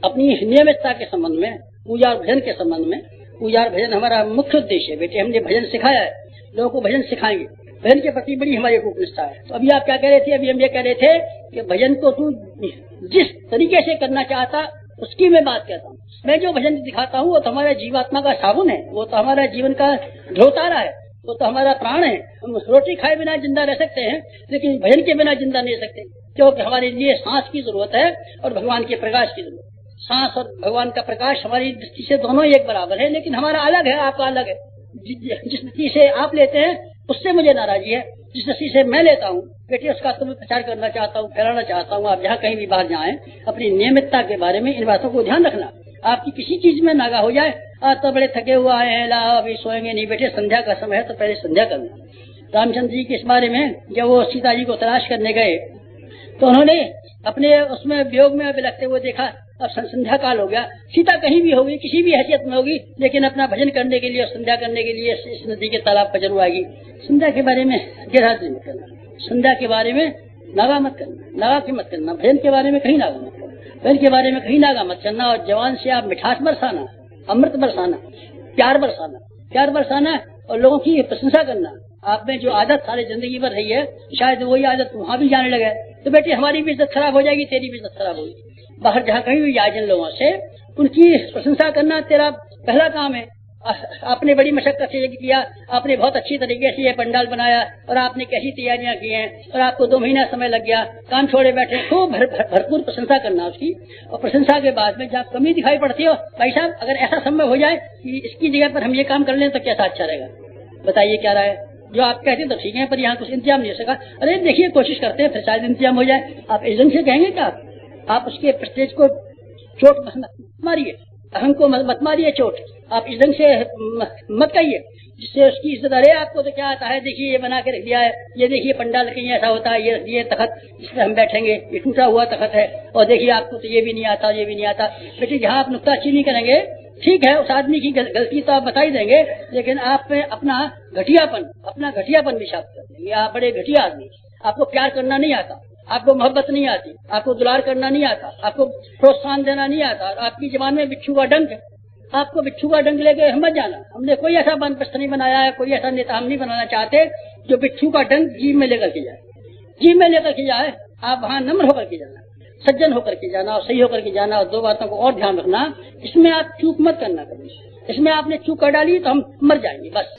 अपनी नियमितता के संबंध में, पूजा और भजन के संबंध में। पूजा और भजन हमारा मुख्य उद्देश्य है। बेटे हमने भजन सिखाया है, लोगों को भजन सिखाएंगे। भजन के प्रति बड़ी हमारी निष्ठा है। तो अभी आप क्या कह रहे थे? अभी हम ये कह रहे थे कि भजन को तू जिस तरीके से करना चाहता उसकी मैं बात कहता हूँ। मैं जो भजन दिखाता हूँ वो तो हमारे जीवात्मा का साबुन है, वो तो हमारा जीवन का ढोतारा है, वो तो हमारा प्राण है। हम रोटी खाए बिना जिंदा रह सकते हैं, लेकिन भजन के बिना जिंदा नहीं रह सकते, क्योंकि हमारे लिए सांस की जरूरत है और भगवान के प्रकाश की जरूरत है। सांस और भगवान का प्रकाश हमारी दृष्टि से दोनों एक बराबर है, लेकिन हमारा अलग है, आपका अलग है। जिस दृष्टि से आप लेते हैं उससे मुझे नाराजगी है, जिस दृष्टि से मैं लेता हूँ बेटे उसका तुम्हें प्रचार करना चाहता हूँ, फैलाना चाहता हूँ। आप जहाँ कहीं भी बाहर जाएं, अपनी नियमितता के बारे में इन बातों को ध्यान रखना। आपकी किसी चीज में नागा हो जाए, आज तो बड़े थके हुआ है, ला अभी सोएंगे नहीं, बेटे संध्या का समय है तो पहले संध्या करना। रामचंद्र जी के इस बारे में जब वो सीता जी को तलाश करने गए तो उन्होंने अपने उसमें वियोग में बिलखते हुए देखा, अब संध्या काल हो गया, सीता कहीं भी होगी, किसी भी हैसियत में होगी, लेकिन अपना भजन करने के लिए, संध्या करने के लिए इस नदी के तालाब पर जरूर आएगी। संध्या के बारे में गिरहस्ती मत करना, संध्या के बारे में नागा मत करना, नागा की मत करना। भजन के बारे में कहीं नागा मत करना, भजन के बारे में कहीं नागा मत करना। और जवान से आप मिठास बरसाना, अमृत बरसाना, प्यार बरसाना और लोगों की प्रशंसा करना। आप में जो आदत सारी जिंदगी भर रही है, शायद वही आदत वहाँ भी जाने लगे तो बेटे हमारी भी इज्जत खराब हो जाएगी, तेरी भी इज्जत खराब होगी। बाहर जहाँ कहीं भी जाए जिन लोगों से, उनकी प्रशंसा करना तेरा पहला काम है। आपने बड़ी मशक्कत से किया, आपने बहुत अच्छी तरीके से ये पंडाल बनाया और आपने कैसी तैयारियां की हैं और आपको 2 महीना समय लग गया, काम छोड़े बैठे, खूब भरपूर प्रशंसा करना उसकी। और प्रशंसा के बाद में जब कमी दिखाई पड़ती हो, भाई साहब अगर ऐसा संभव हो जाए कि इसकी जगह पर हम ये काम कर लें तो कैसा अच्छा रहेगा, बताइए क्या राय। जो आप कहते हैं तो ठीक है, पर यहाँ कुछ इंतजाम नहीं हो सका, अरे देखिए कोशिश करते हैं, फिर शायद इंतजाम हो जाए। आप इस ढंग से कहेंगे क्या? आप उसके प्रेस्टेज को चोट मत मारिए, अहम को मत मारिए चोट, आप इस ढंग से मत कहिए जिससे उसकी इज्जत। अरे आपको तो क्या आता है, देखिए ये बना के रख दिया है, ये देखिए पंडाल कहीं ऐसा होता है, ये तखत जिसमें हम बैठेंगे ये टूटा हुआ तखत है, और देखिए आपको तो ये भी नहीं आता, ये भी नहीं आता। बेटे जहाँ आप नुक्ताचीनी करेंगे, ठीक है उस आदमी की गलती तो आप बता ही देंगे, लेकिन आप में अपना घटियापन भी साफ कर देंगे। आप बड़े घटिया आदमी, आपको प्यार करना नहीं आता, आपको मोहब्बत नहीं आती, आपको दुलार करना नहीं आता, आपको प्रोत्साहन देना नहीं आता, आपकी जबान में बिच्छू का डंक है। आपको बिच्छू का डंक लेके मत जाना। हमने कोई ऐसा बनप्रस्थ नहीं बनाया है, कोई ऐसा नेता हम नहीं बनाना चाहते जो बिच्छू का डंक जीव में लेकर के जाए। जीव में लेकर के जाए, आप वहाँ नम्र होकर के जाना, सज्जन होकर के जाना और सही होकर के जाना। और 2 बातों को और ध्यान रखना, इसमें आप चूक मत करना कभी। इसमें आपने चूक कर डाली तो हम मर जाएंगे बस।